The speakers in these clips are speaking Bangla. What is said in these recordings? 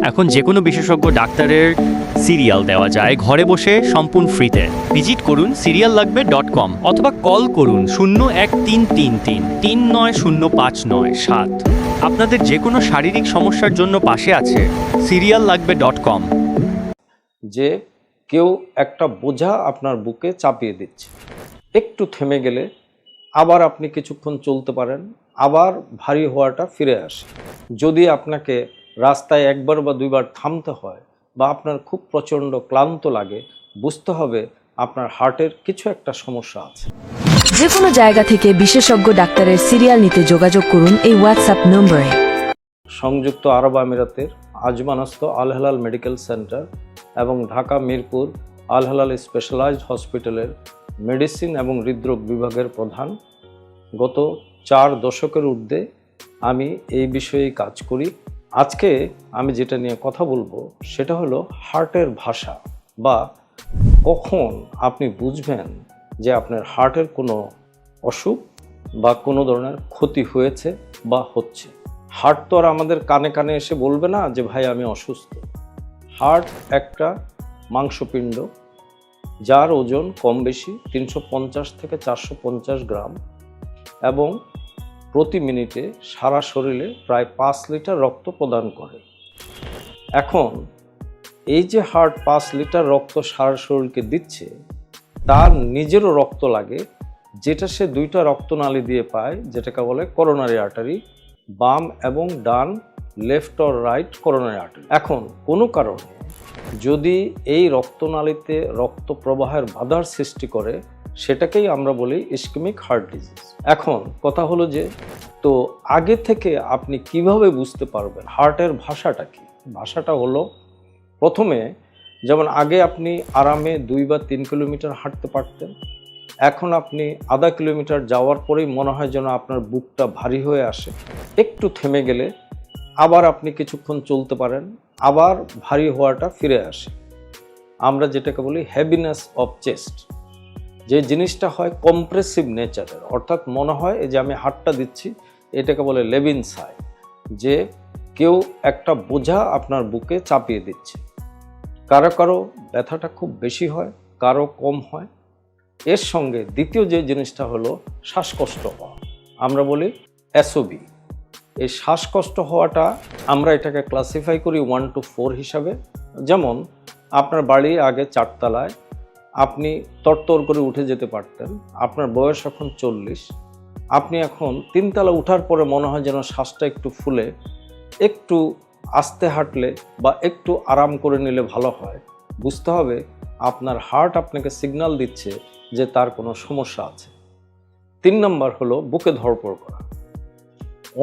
এখন যে কোনো বিশেষজ্ঞ ডাক্তারের সিরিয়াল দেওয়া যায় ঘরে বসে সম্পূর্ণ ফ্রিতে। ভিজিট করুন seriallagbe.com অথবা কল করুন 0133339059 আপনাদের যে কোনো শারীরিক সমস্যার জন্য পাশে আছে seriallagbe.com। যে কেউ একটা বোঝা আপনার বুকে চাপিয়ে দিচ্ছে, একটু থেমে গেলে আবার আপনি কিছুক্ষণ চলতে পারেন, আবার ভারী হওয়াটা ফিরে আসে। যদি আপনাকে রাস্তায় একবার বা দুইবার থামতে হয় বা আপনার খুব প্রচণ্ড ক্লান্ত লাগে, বুঝতে হবে আপনার হার্টের কিছু একটা সমস্যা আছে। যে কোনো জায়গা থেকে বিশেষজ্ঞ ডাক্তারের সিরিয়াল নিতে যোগাযোগ করুন এই হোয়াটসঅ্যাপ নম্বরে। সংযুক্ত আরব আমিরাতের আজমানস্থ আল হেলাল মেডিকেল সেন্টার এবং ঢাকা মিরপুর আল হেলাল স্পেশালাইজড হসপিটালের মেডিসিন এবং হৃদরোগ বিভাগের প্রধান। গত 4 দশকের ঊর্ধ্বে আমি এই বিষয়েই কাজ করি। আজকে আমি যেটা নিয়ে কথা বলবো সেটা হলো হার্টের ভাষা, বা কখন আপনি বুঝবেন যে আপনার হার্টের কোনো অসুখ বা কোনো ধরনের ক্ষতি হয়েছে বা হচ্ছে। হার্ট তো আর আমাদের কানে কানে এসে বলবে না যে ভাই আমি অসুস্থ। হার্ট একটা মাংসপিণ্ড যার ওজন কম বেশি 350 থেকে 450 গ্রাম এবং প্রতি মিনিটে সারা শরীরে প্রায় 5 লিটার রক্ত প্রদান করে। এখন এই যে হার্ট 5 লিটার রক্ত সারা শরীরকে দিচ্ছে, তার নিজেরও রক্ত লাগে, যেটা সে 2টা রক্তনালী দিয়ে পায়, যেটাকে বলে করোনারি আর্টারি, বাম এবং ডান, left or right coronary artery. এখন কোনো কারণে যদি এই রক্তনালীতে রক্ত প্রবাহের বাধার সৃষ্টি করে, সেটাকেই আমরা বলি ইসকেমিক হার্ট ডিজিজ। এখন কথা হলো যে, তো আগে থেকে আপনি কিভাবে বুঝতে পারবেন হার্টের ভাষাটা কি? ভাষাটা হলো, প্রথমে যেমন আগে আপনি আরামে 2 বা 3 কিলোমিটার হাঁটতে পারতেন, এখন আপনি আধা কিলোমিটার যাওয়ার পরেই মনে হয় যেন আপনার বুকটা ভারী হয়ে আসে। একটু থেমে গেলে আবার আপনি কিছুক্ষণ চলতে পারেন, আবার ভারী হওয়াটা ফিরে আসে। আমরা যেটাকে বলি হেভিনেস অফ চেস্ট। যে জিনিসটা হয় কম্প্রেসিভ নেচারের, অর্থাৎ মনে হয় যে আমি হাতটা দিচ্ছি, এটাকে বলে লেভিনসাই, যে কেউ একটা বোঝা আপনার বুকে চাপিয়ে দিচ্ছে। কারো কারো ব্যথাটা খুব বেশি হয়, কারো কম হয়। এর সঙ্গে দ্বিতীয় যে জিনিসটা হলো শ্বাসকষ্ট হওয়া, আমরা বলি এসওবি। এই শ্বাসকষ্ট হওয়াটা আমরা এটাকে ক্লাসিফাই করি 1 to 4 হিসাবে। যেমন আপনার বাড়ি আগে 4 তলায়, আপনি তরতর করে উঠে যেতে পারতেন, আপনার বয়স এখন 40, আপনি এখন 3 তলা উঠার পরে মনে হয় যেন শ্বাসটা একটু ফুলে, একটু আস্তে হাঁটলে বা একটু আরাম করে নিলে ভালো হয়। বুঝতে হবে আপনার হার্ট আপনাকে সিগন্যাল দিচ্ছে যে তার কোনো সমস্যা আছে। 3 নম্বর হলো বুকে ধড়পড় করা।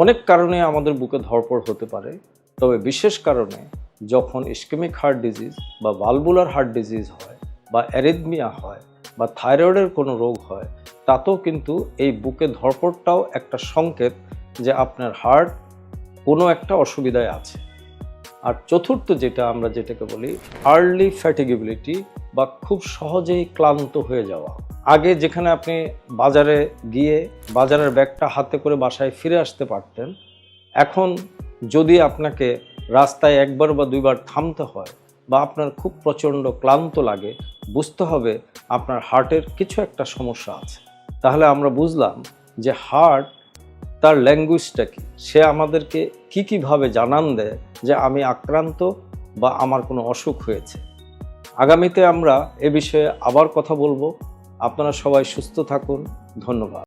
অনেক কারণে আমাদের বুকে ধড়পড় হতে পারে, তবে বিশেষ কারণে যখন ইসকেমিক হার্ট ডিজিজ বা ভালভুলার হার্ট ডিজিজ হয় বা অ্যারিথমিয়া হয় বা থাইরয়েডের কোনো রোগ হয়, তাতেও কিন্তু এই বুকে ধড়পড়টাও একটা সংকেত যে আপনার হার্ট কোনো একটা অসুবিধায় আছে। আর চতুর্থ যেটা আমরা যেটাকে বলি আর্লি ফ্যাটিগেবিলিটি, বা খুব সহজেই ক্লান্ত হয়ে যাওয়া। আগে যেখানে আপনি বাজারে গিয়ে বাজারের ব্যাগটা হাতে করে বাসায় ফিরে আসতে পারতেন, এখন যদি আপনাকে রাস্তায় একবার বা দুইবার থামতে হয় বা আপনার খুব প্রচণ্ড ক্লান্ত লাগে, বুঝতে হবে আপনার হার্টের কিছু একটা সমস্যা আছে। তাহলে আমরা বুঝলাম যে হার্ট তার ল্যাঙ্গুয়েজটা কি, সে আমাদেরকে কীভাবে জানান দেয় যে আমি আক্রান্ত বা আমার কোনো অসুখ হয়েছে। আগামীতে আমরা এ বিষয়ে আবার কথা বলবো। আপনারা সবাই সুস্থ থাকুন। ধন্যবাদ।